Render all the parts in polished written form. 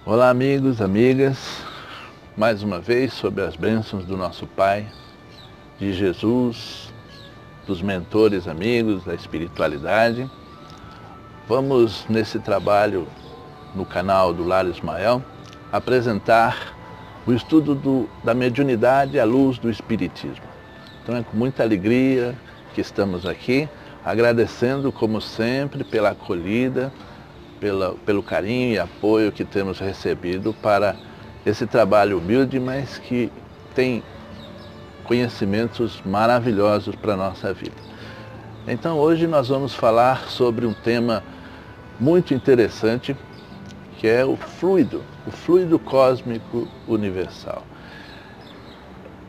Olá amigos, amigas, mais uma vez sobre as bênçãos do nosso Pai, de Jesus, dos mentores amigos, da espiritualidade. Vamos nesse trabalho no canal do Lar Ismael apresentar o estudo da mediunidade à luz do Espiritismo. Então é com muita alegria que estamos aqui, agradecendo como sempre pela acolhida, pelo carinho e apoio que temos recebido para esse trabalho humilde, mas que tem conhecimentos maravilhosos para a nossa vida. Então hoje nós vamos falar sobre um tema muito interessante, que é o fluido cósmico universal.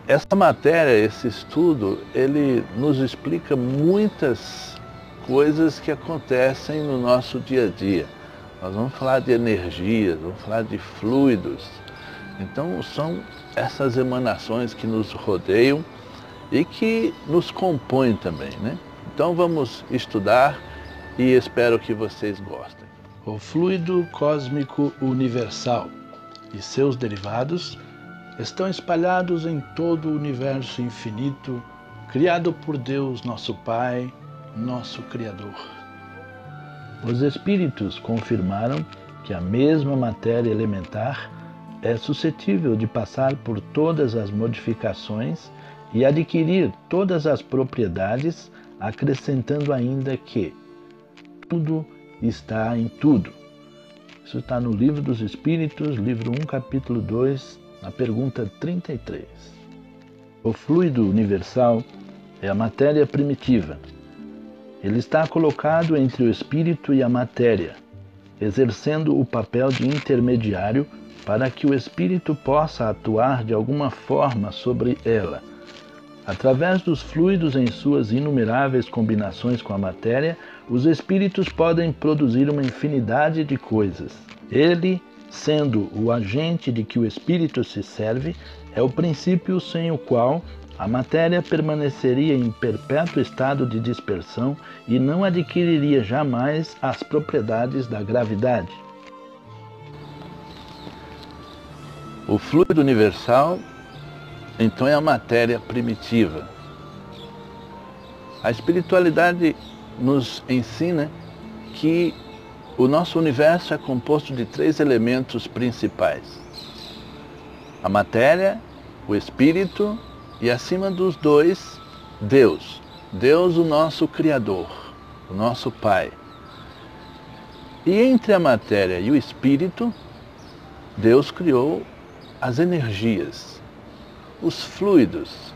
Essa matéria, esse estudo, ele nos explica muitas coisas que acontecem no nosso dia a dia. Nós vamos falar de energias, vamos falar de fluidos. Então são essas emanações que nos rodeiam e que nos compõem também, né? Então vamos estudar e espero que vocês gostem. O fluido cósmico universal e seus derivados estão espalhados em todo o universo infinito, criado por Deus, nosso Pai, nosso Criador. Os espíritos confirmaram que a mesma matéria elementar é suscetível de passar por todas as modificações e adquirir todas as propriedades, acrescentando ainda que tudo está em tudo. Isso está no Livro dos Espíritos, livro 1, capítulo 2, na pergunta 33. O fluido universal é a matéria primitiva. Ele está colocado entre o espírito e a matéria, exercendo o papel de intermediário para que o espírito possa atuar de alguma forma sobre ela. Através dos fluidos em suas inumeráveis combinações com a matéria, os espíritos podem produzir uma infinidade de coisas. Ele, sendo o agente de que o espírito se serve, é o princípio sem o qual a matéria permaneceria em perpétuo estado de dispersão e não adquiriria jamais as propriedades da gravidade. O fluido universal, então, é a matéria primitiva. A espiritualidade nos ensina que o nosso universo é composto de 3 elementos principais: a matéria, o espírito e, acima dos 2, Deus. Deus, o nosso Criador, o nosso Pai. E entre a matéria e o espírito, Deus criou as energias, os fluidos,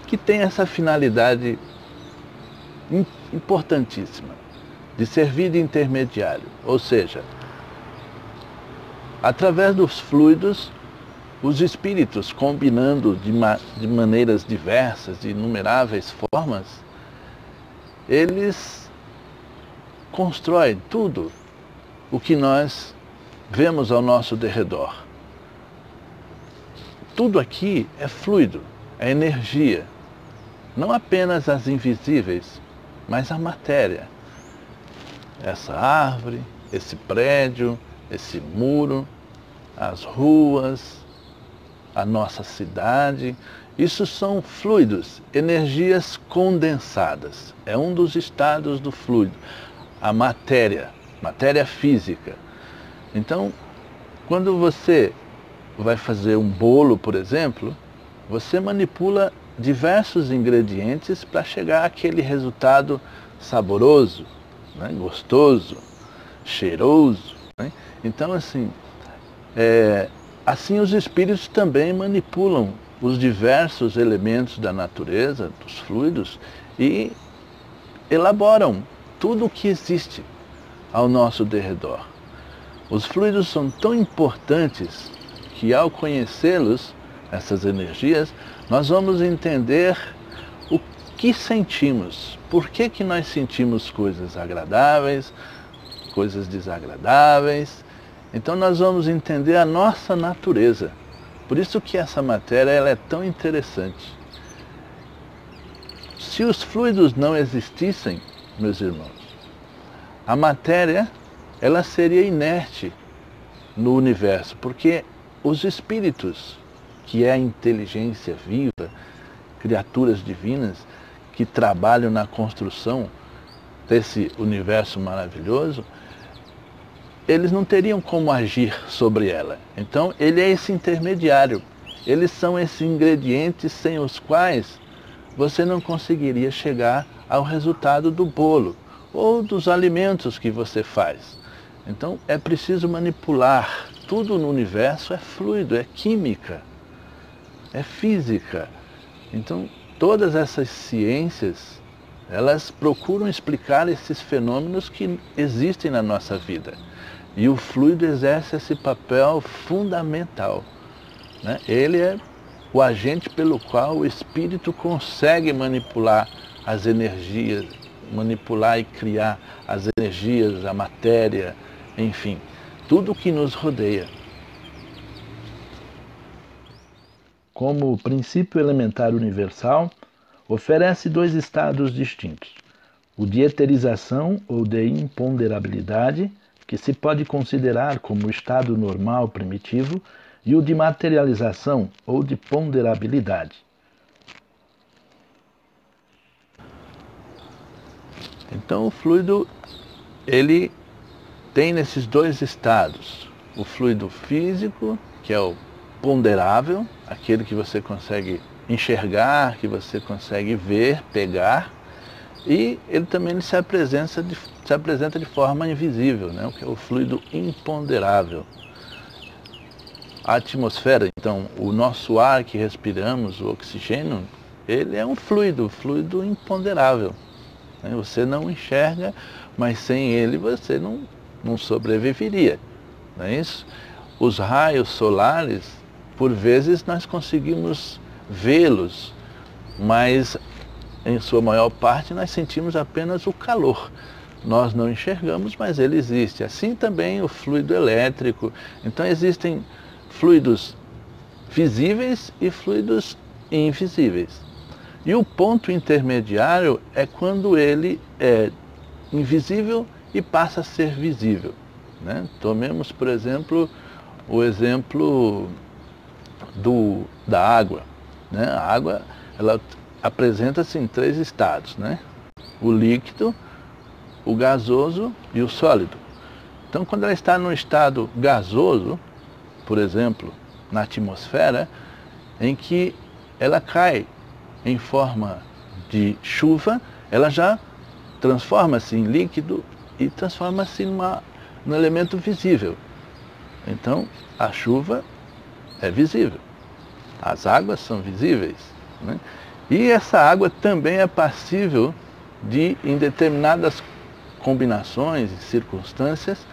que têm essa finalidade importantíssima de servir de intermediário, ou seja, através dos fluidos, os espíritos, combinando de maneiras diversas, de inumeráveis formas, eles constroem tudo o que nós vemos ao nosso derredor. Tudo aqui é fluido, é energia. Não apenas as invisíveis, mas a matéria. Essa árvore, esse prédio, esse muro, as ruas, a nossa cidade, isso são fluidos, energias condensadas. É um dos estados do fluido, a matéria física. Então, quando você vai fazer um bolo, por exemplo, você manipula diversos ingredientes para chegar àquele resultado saboroso, né? Gostoso, cheiroso, né? Então, assim os espíritos também manipulam os diversos elementos da natureza, dos fluidos, e elaboram tudo o que existe ao nosso derredor. Os fluidos são tão importantes que, ao conhecê-los, essas energias, nós vamos entender o que sentimos, por que nós sentimos coisas agradáveis, coisas desagradáveis. Então nós vamos entender a nossa natureza. Por isso que essa matéria ela é tão interessante. Se os fluidos não existissem, meus irmãos, a matéria ela seria inerte, no universo, porque os espíritos, que é a inteligência viva, criaturas divinas que trabalham na construção desse universo maravilhoso, eles não teriam como agir sobre ela. Então ele é esse intermediário, eles são esses ingredientes sem os quais você não conseguiria chegar ao resultado do bolo ou dos alimentos que você faz. Então é preciso manipular. Tudo no universo é fluido, é química, é física. Então todas essas ciências, elas procuram explicar esses fenômenos que existem na nossa vida. E o fluido exerce esse papel fundamental, né? Ele é o agente pelo qual o espírito consegue manipular as energias, manipular e criar as energias, a matéria, enfim, tudo que nos rodeia. Como princípio elementar universal, oferece dois estados distintos: o de eterização ou de imponderabilidade, que se pode considerar como o estado normal primitivo, e o de materialização ou de ponderabilidade. Então o fluido, ele tem nesses dois estados: o fluido físico, que é o ponderável, aquele que você consegue enxergar, que você consegue ver, pegar, e ele também se apresenta de forma invisível, né? O que é o fluido imponderável. A atmosfera, então, o nosso ar que respiramos, o oxigênio, ele é um fluido imponderável, né? Você não enxerga, mas sem ele você não sobreviveria, não é isso? Os raios solares, por vezes nós conseguimos vê-los, mas em sua maior parte nós sentimos apenas o calor. Nós não enxergamos, mas ele existe. Assim também o fluido elétrico. Então existem fluidos visíveis e fluidos invisíveis. E o ponto intermediário é quando ele é invisível e passa a ser visível, né? Tomemos, por exemplo, o exemplo da água, né? A água, ela apresenta-se em três estados, né? O líquido, o gasoso e o sólido. Então, quando ela está no estado gasoso, por exemplo, na atmosfera, em que ela cai em forma de chuva, ela já transforma-se em líquido e transforma-se num elemento visível. Então, a chuva é visível, as águas são visíveis, né? E essa água também é passível de, em determinadas combinações e circunstâncias,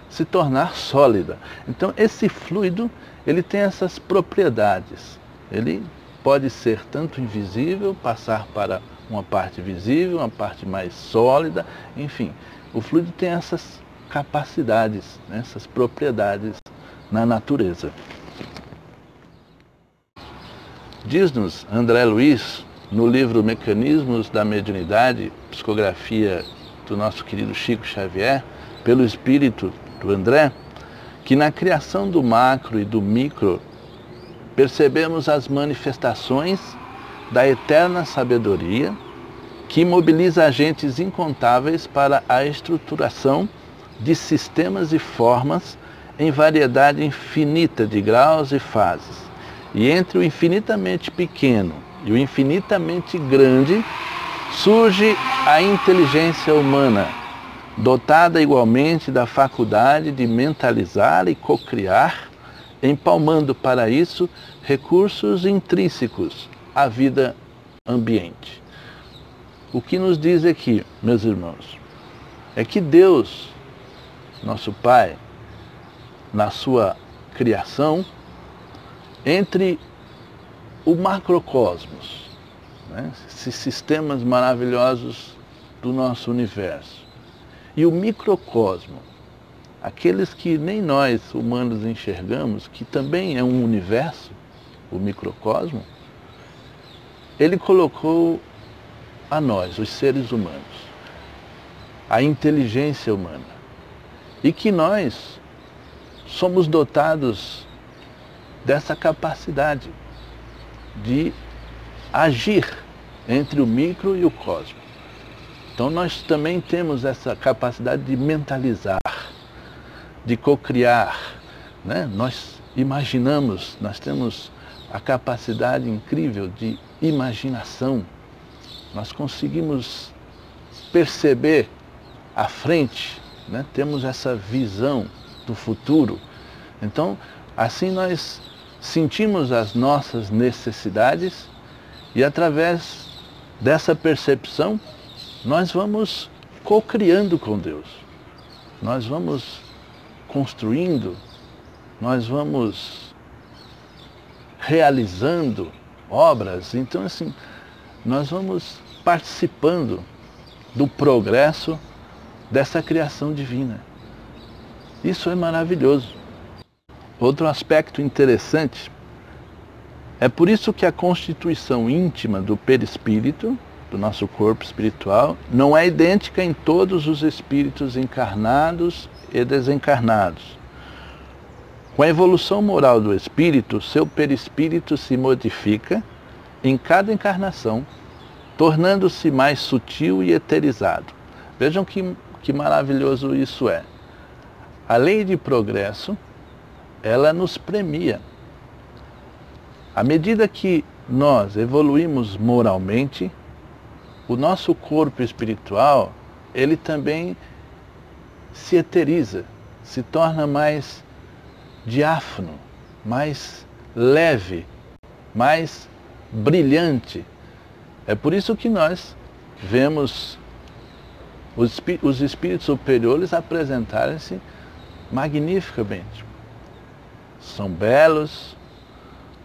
se tornar sólida. Então esse fluido, ele tem essas propriedades. Ele pode ser tanto invisível, passar para uma parte visível, uma parte mais sólida, enfim. O fluido tem essas capacidades, né, essas propriedades na natureza. Diz-nos André Luiz, no livro Mecanismos da Mediunidade, psicografia do nosso querido Chico Xavier, pelo espírito do André, que na criação do macro e do micro percebemos as manifestações da eterna sabedoria que mobiliza agentes incontáveis para a estruturação de sistemas e formas em variedade infinita de graus e fases. E entre o infinitamente pequeno e o infinitamente grande surge a inteligência humana, dotada igualmente da faculdade de mentalizar e cocriar, empalmando para isso recursos intrínsecos à vida ambiente. O que nos diz aqui, meus irmãos, é que Deus, nosso Pai, na sua criação, entre o macrocosmos, né, esses sistemas maravilhosos do nosso universo, e o microcosmo, aqueles que nem nós humanos enxergamos, que também é um universo, o microcosmo, ele colocou a nós, os seres humanos, a inteligência humana, e que nós somos dotados dessa capacidade de agir entre o micro e o cosmo. Então nós também temos essa capacidade de mentalizar, de cocriar, né? Nós imaginamos, nós temos a capacidade incrível de imaginação. Nós conseguimos perceber à frente, né? Temos essa visão do futuro. Então, assim nós sentimos as nossas necessidades e através dessa percepção nós vamos co-criando com Deus. Nós vamos construindo, nós vamos realizando obras. Então, assim, nós vamos participando do progresso dessa criação divina. Isso é maravilhoso. Outro aspecto interessante, é por isso que a constituição íntima do perispírito, do nosso corpo espiritual, não é idêntica em todos os espíritos encarnados e desencarnados. Com a evolução moral do espírito, seu perispírito se modifica em cada encarnação, tornando-se mais sutil e eterizado. Vejam que maravilhoso isso é. A lei de progresso, ela nos premia. À medida que nós evoluímos moralmente, o nosso corpo espiritual, ele também se eteriza, se torna mais diáfano, mais leve, mais brilhante. É por isso que nós vemos os espíritos superiores apresentarem-se magnificamente. São belos,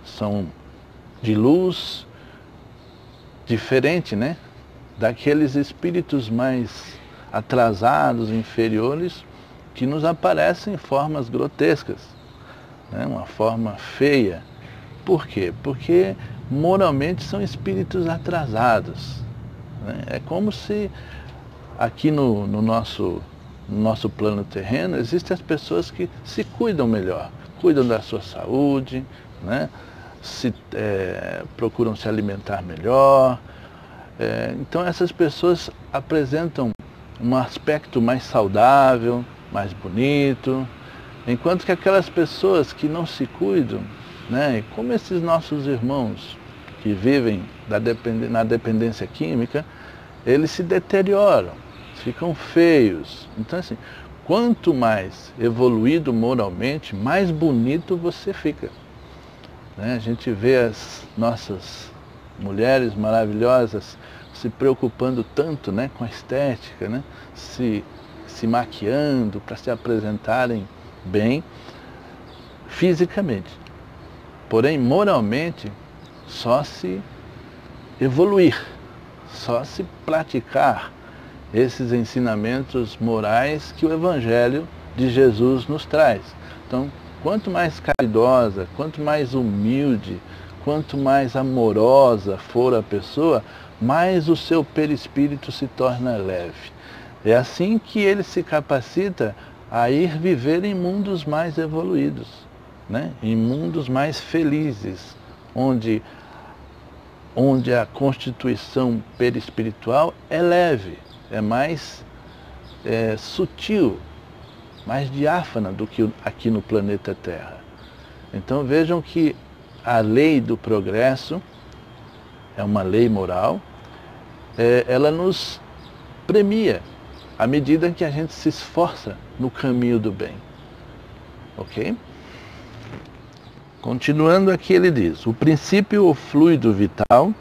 são de luz, diferente, né, daqueles espíritos mais atrasados, inferiores, que nos aparecem em formas grotescas, né, uma forma feia. Por quê? Porque moralmente são espíritos atrasados, né? É como se aqui no nosso plano terreno existem as pessoas que se cuidam melhor, cuidam da sua saúde, né? Procuram se alimentar melhor. Então essas pessoas apresentam um aspecto mais saudável, mais bonito, enquanto que aquelas pessoas que não se cuidam, né, como esses nossos irmãos que vivem na dependência química, eles se deterioram, ficam feios. Então, assim, quanto mais evoluído moralmente, mais bonito você fica, né? A gente vê as nossas mulheres maravilhosas se preocupando tanto, né, com a estética, né, se maquiando para se apresentarem bem fisicamente. Porém, moralmente, só se evoluir, só se praticar esses ensinamentos morais que o Evangelho de Jesus nos traz. Então, quanto mais caridosa, quanto mais humilde, quanto mais amorosa for a pessoa, mais o seu perispírito se torna leve. É assim que ele se capacita a ir viver em mundos mais evoluídos, né? Em mundos mais felizes, onde a constituição perispiritual é leve, é mais sutil, mais diáfana do que aqui no planeta Terra. Então vejam que a lei do progresso é uma lei moral, ela nos premia à medida que a gente se esforça no caminho do bem. Ok? Continuando aqui, ele diz: o princípio ou fluido vital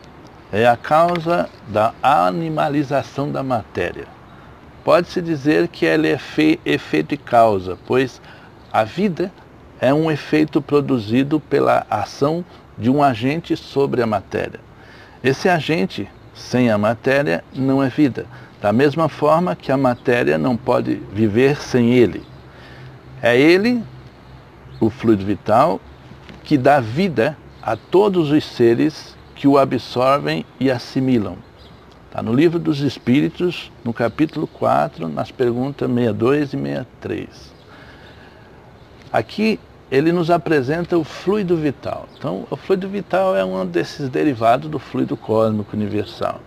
é a causa da animalização da matéria. Pode-se dizer que ela é efeito e causa, pois a vida é um efeito produzido pela ação de um agente sobre a matéria. Esse agente, sem a matéria, não é vida, da mesma forma que a matéria não pode viver sem ele. É ele, o fluido vital, que dá vida a todos os seres que o absorvem e assimilam. Está no Livro dos Espíritos, no capítulo 4, nas perguntas 62 e 63. Aqui ele nos apresenta o fluido vital. Então, o fluido vital é um desses derivados do fluido cósmico universal.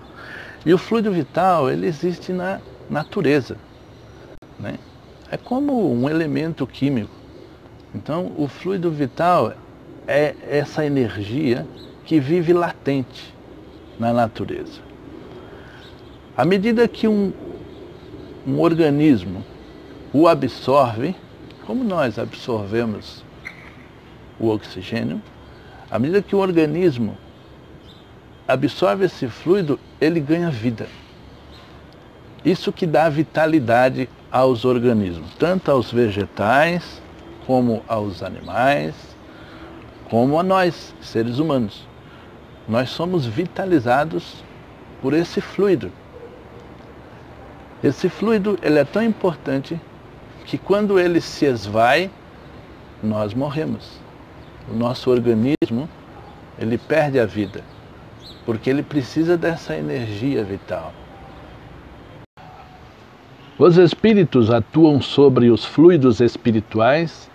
E o fluido vital, ele existe na natureza, né? É como um elemento químico. Então, o fluido vital é essa energia que vive latente na natureza. À medida que um organismo o absorve, como nós absorvemos o oxigênio, à medida que o organismo absorve esse fluido, ele ganha vida. Isso que dá vitalidade aos organismos, tanto aos vegetais, como aos animais, como a nós, seres humanos. Nós somos vitalizados por esse fluido. Esse fluido, ele é tão importante que quando ele se esvai, nós morremos. O nosso organismo, ele perde a vida, porque ele precisa dessa energia vital. Os espíritos atuam sobre os fluidos espirituais,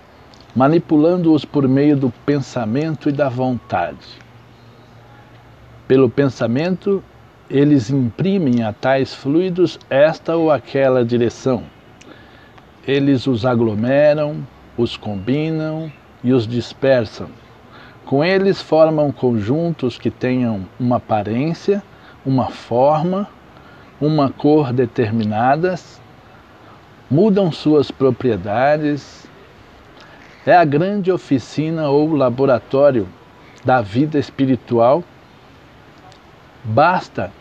manipulando-os por meio do pensamento e da vontade. Pelo pensamento, eles imprimem a tais fluidos esta ou aquela direção. Eles os aglomeram, os combinam e os dispersam. Com eles formam conjuntos que tenham uma aparência, uma forma, uma cor determinadas, mudam suas propriedades. É a grande oficina ou laboratório da vida espiritual. Basta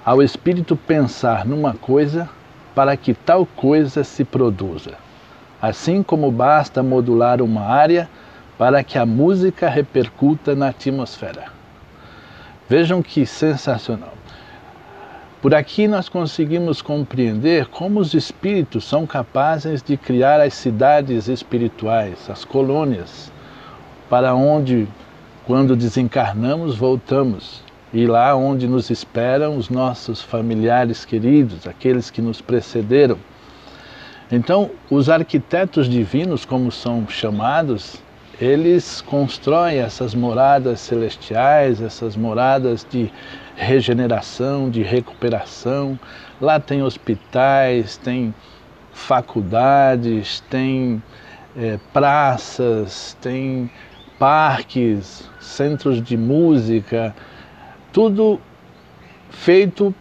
ao espírito pensar numa coisa para que tal coisa se produza. Assim como basta modular uma área para que a música repercuta na atmosfera. Vejam que sensacional. Por aqui nós conseguimos compreender como os espíritos são capazes de criar as cidades espirituais, as colônias, para onde, quando desencarnamos, voltamos. E lá onde nos esperam os nossos familiares queridos, aqueles que nos precederam. Então, os arquitetos divinos, como são chamados, eles constroem essas moradas celestiais, essas moradas de regeneração, de recuperação. Lá tem hospitais, tem faculdades, tem praças, tem parques, centros de música, tudo feito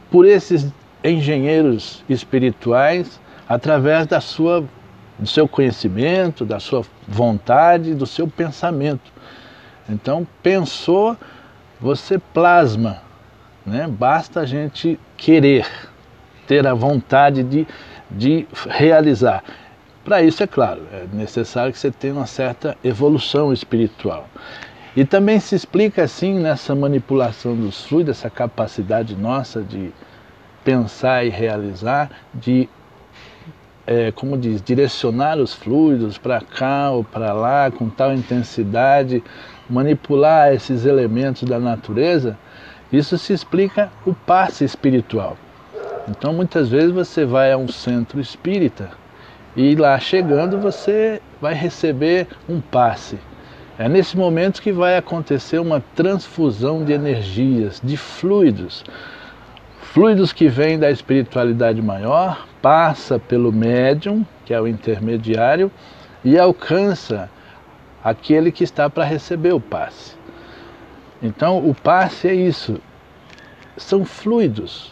por esses engenheiros espirituais através do seu conhecimento, da sua vontade, do seu pensamento. Então, pensou, você plasma, né? Basta a gente querer, ter a vontade de realizar. Para isso, é claro, é necessário que você tenha uma certa evolução espiritual. E também se explica assim nessa manipulação dos fluidos, essa capacidade nossa de pensar e realizar, de, como diz, direcionar os fluidos para cá ou para lá com tal intensidade, manipular esses elementos da natureza. Isso se explica o passe espiritual. Então muitas vezes você vai a um centro espírita e lá chegando você vai receber um passe. É nesse momento que vai acontecer uma transfusão de energias, de fluidos. Fluidos que vêm da espiritualidade maior, passa pelo médium, que é o intermediário, e alcança aquele que está para receber o passe. Então o passe é isso, são fluidos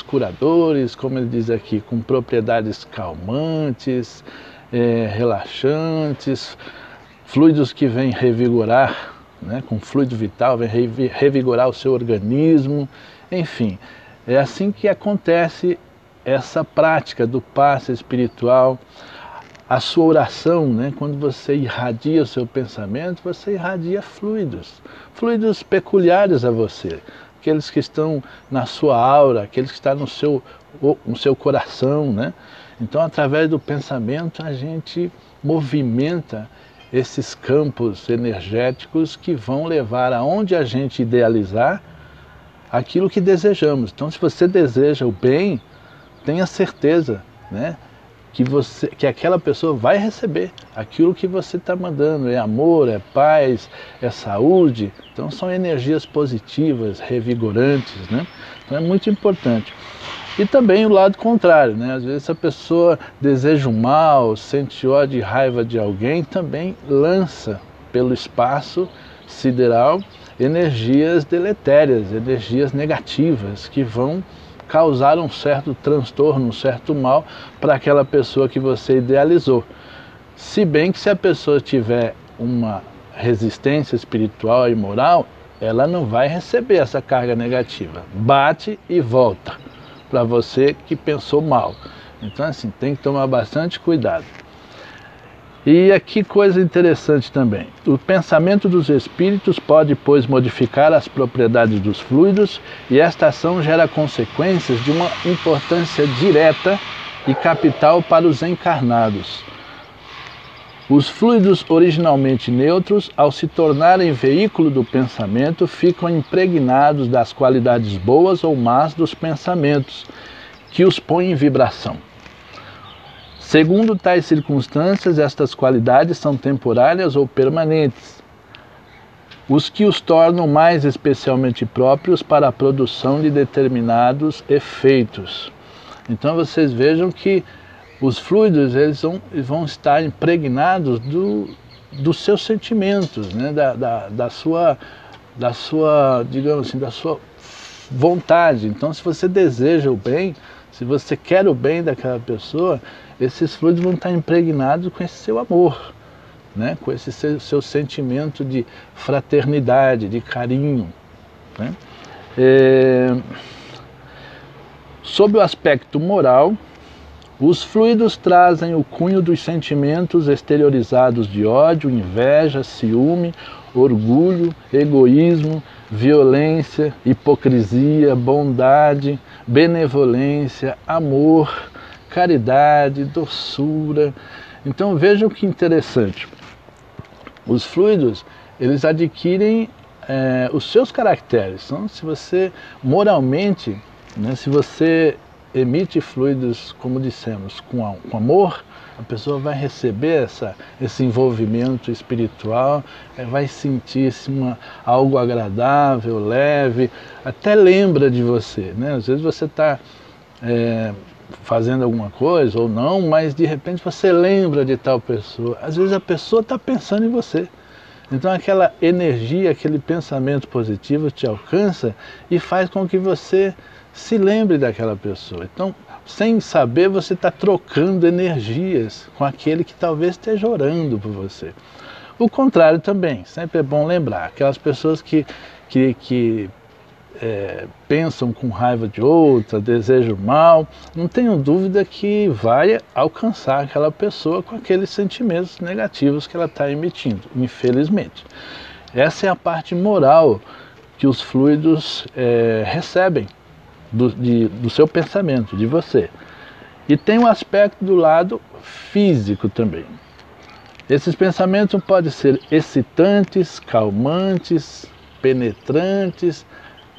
curadores, como ele diz aqui, com propriedades calmantes, relaxantes, fluidos que vêm revigorar, né, com fluido vital, vem revigorar o seu organismo, enfim. É assim que acontece essa prática do passe espiritual. A sua oração, né, quando você irradia o seu pensamento, você irradia fluidos peculiares a você, aqueles que estão na sua aura, aqueles que estão no seu coração, né? Então, através do pensamento, a gente movimenta esses campos energéticos que vão levar aonde a gente idealizar aquilo que desejamos. Então, se você deseja o bem, tenha certeza, né, que aquela pessoa vai receber aquilo que você está mandando. É amor, é paz, é saúde. Então são energias positivas, revigorantes, né? Então é muito importante. E também o lado contrário, né? Às vezes a pessoa deseja o mal, sente ódio e raiva de alguém, também lança pelo espaço sideral energias deletérias, energias negativas que vão causar um certo transtorno, um certo mal para aquela pessoa que você idealizou. Se bem que se a pessoa tiver uma resistência espiritual e moral, ela não vai receber essa carga negativa. Bate e volta para você que pensou mal. Então assim, tem que tomar bastante cuidado. E aqui coisa interessante também, o pensamento dos espíritos pode, pois, modificar as propriedades dos fluidos e esta ação gera consequências de uma importância direta e capital para os encarnados. Os fluidos originalmente neutros, ao se tornarem veículo do pensamento, ficam impregnados das qualidades boas ou más dos pensamentos, que os põem em vibração. Segundo tais circunstâncias, estas qualidades são temporárias ou permanentes, os que os tornam mais especialmente próprios para a produção de determinados efeitos. Então vocês vejam que os fluidos eles vão estar impregnados dos seus sentimentos, né? da sua, digamos assim, da sua vontade. Então se você deseja o bem, se você quer o bem daquela pessoa, esses fluidos vão estar impregnados com esse seu amor, né? Com esse seu sentimento de fraternidade, de carinho, né? Sob o aspecto moral, os fluidos trazem o cunho dos sentimentos exteriorizados de ódio, inveja, ciúme, orgulho, egoísmo, violência, hipocrisia, bondade, benevolência, amor, caridade, doçura. Então vejam que interessante. Os fluidos, eles adquirem os seus caracteres. Então, se você moralmente, né, se você emite fluidos, como dissemos, com amor, a pessoa vai receber esse envolvimento espiritual, vai sentir-se algo agradável, leve, até lembra de você, né? Às vezes você está fazendo alguma coisa ou não, mas de repente você lembra de tal pessoa. Às vezes a pessoa está pensando em você. Então aquela energia, aquele pensamento positivo te alcança e faz com que você se lembre daquela pessoa. Então, sem saber, você está trocando energias com aquele que talvez esteja orando por você. O contrário também, sempre é bom lembrar, aquelas pessoas que pensam com raiva de outra, desejam mal, não tenham dúvida que vai alcançar aquela pessoa com aqueles sentimentos negativos que ela está emitindo, infelizmente. Essa é a parte moral que os fluidos recebem do seu pensamento, de você. E tem um aspecto do lado físico também. Esses pensamentos podem ser excitantes, calmantes, penetrantes,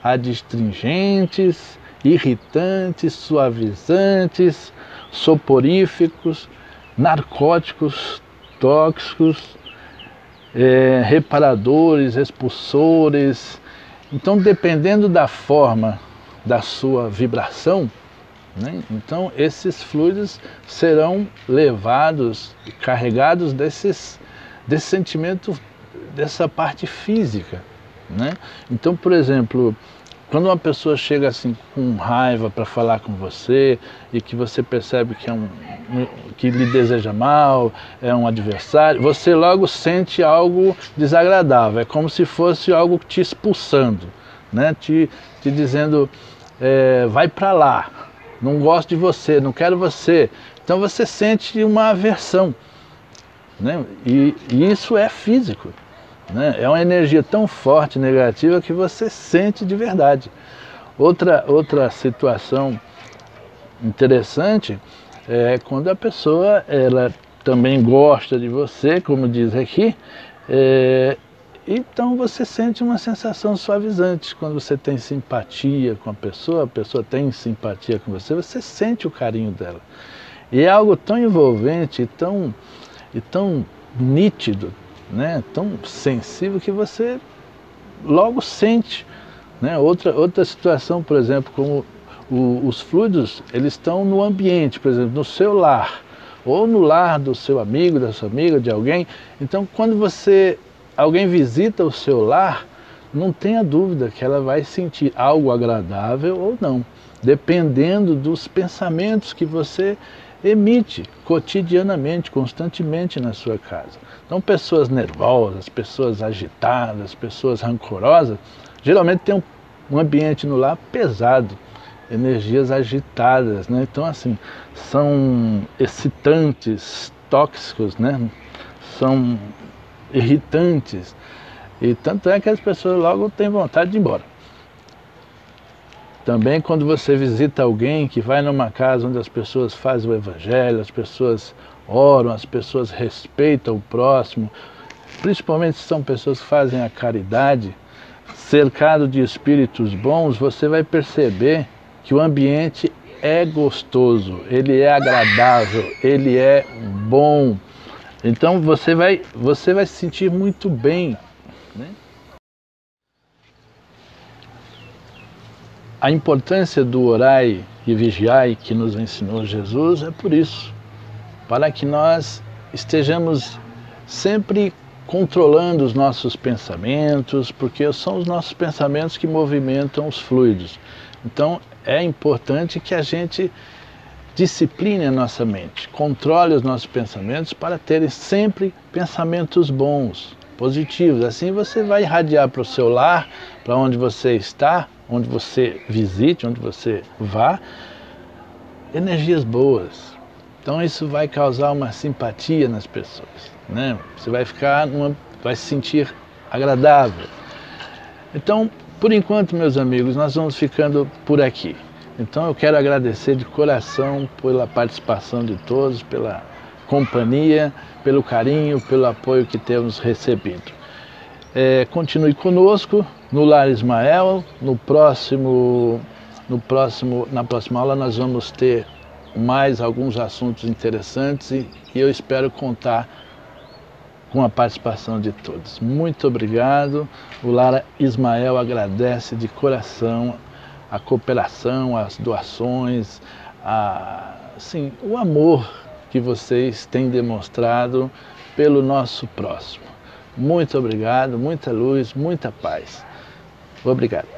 adstringentes, irritantes, suavizantes, soporíficos, narcóticos, tóxicos, reparadores, expulsores. Então, dependendo da forma da sua vibração, né, então esses fluidos serão levados, carregados desse sentimento, dessa parte física, né? Então, por exemplo, quando uma pessoa chega assim com raiva para falar com você e que você percebe que que lhe deseja mal, é um adversário, você logo sente algo desagradável, é como se fosse algo te expulsando, né? Te dizendo, vai para lá, não gosto de você, não quero você. Então você sente uma aversão, né? E isso é físico, né? É uma energia tão forte, negativa, que você sente de verdade. Outra situação interessante é quando a pessoa ela também gosta de você, como diz aqui, então você sente uma sensação suavizante. Quando você tem simpatia com a pessoa tem simpatia com você, você sente o carinho dela. E é algo tão envolvente e tão nítido, né? Tão sensível que você logo sente, né? Outra situação, por exemplo, como os fluidos, eles estão no ambiente, por exemplo, no seu lar, ou no lar do seu amigo, da sua amiga, de alguém. Então, quando alguém visita o seu lar, não tenha dúvida que ela vai sentir algo agradável ou não, dependendo dos pensamentos que você emite cotidianamente, constantemente na sua casa. Então, pessoas nervosas, pessoas agitadas, pessoas rancorosas, geralmente tem um ambiente no lar pesado, energias agitadas, né? Então, assim, são excitantes, tóxicos, né? São irritantes. E tanto é que as pessoas logo têm vontade de ir embora. Também quando você visita alguém que vai numa casa onde as pessoas fazem o evangelho, as pessoas oram, as pessoas respeitam o próximo, principalmente se são pessoas que fazem a caridade, cercado de espíritos bons, você vai perceber que o ambiente é gostoso, ele é agradável, ele é bom. Então você vai se sentir muito bem, né? A importância do orai e vigiai que nos ensinou Jesus é por isso, para que nós estejamos sempre controlando os nossos pensamentos, porque são os nossos pensamentos que movimentam os fluidos. Então é importante que a gente discipline a nossa mente, controle os nossos pensamentos para terem sempre pensamentos bons, positivos. Assim você vai irradiar para o seu lar, para onde você está, onde você visite, onde você vá, energias boas. Então isso vai causar uma simpatia nas pessoas, né? Você vai vai se sentir agradável. Então, por enquanto, meus amigos, nós vamos ficando por aqui. Então eu quero agradecer de coração pela participação de todos, pela companhia, pelo carinho, pelo apoio que temos recebido. Continue conosco no Lar Ismael. Na próxima aula nós vamos ter mais alguns assuntos interessantes e eu espero contar com a participação de todos. Muito obrigado. O Lar Ismael agradece de coração a cooperação, as doações, o amor que vocês têm demonstrado pelo nosso próximo. Muito obrigado, muita luz, muita paz. Obrigado.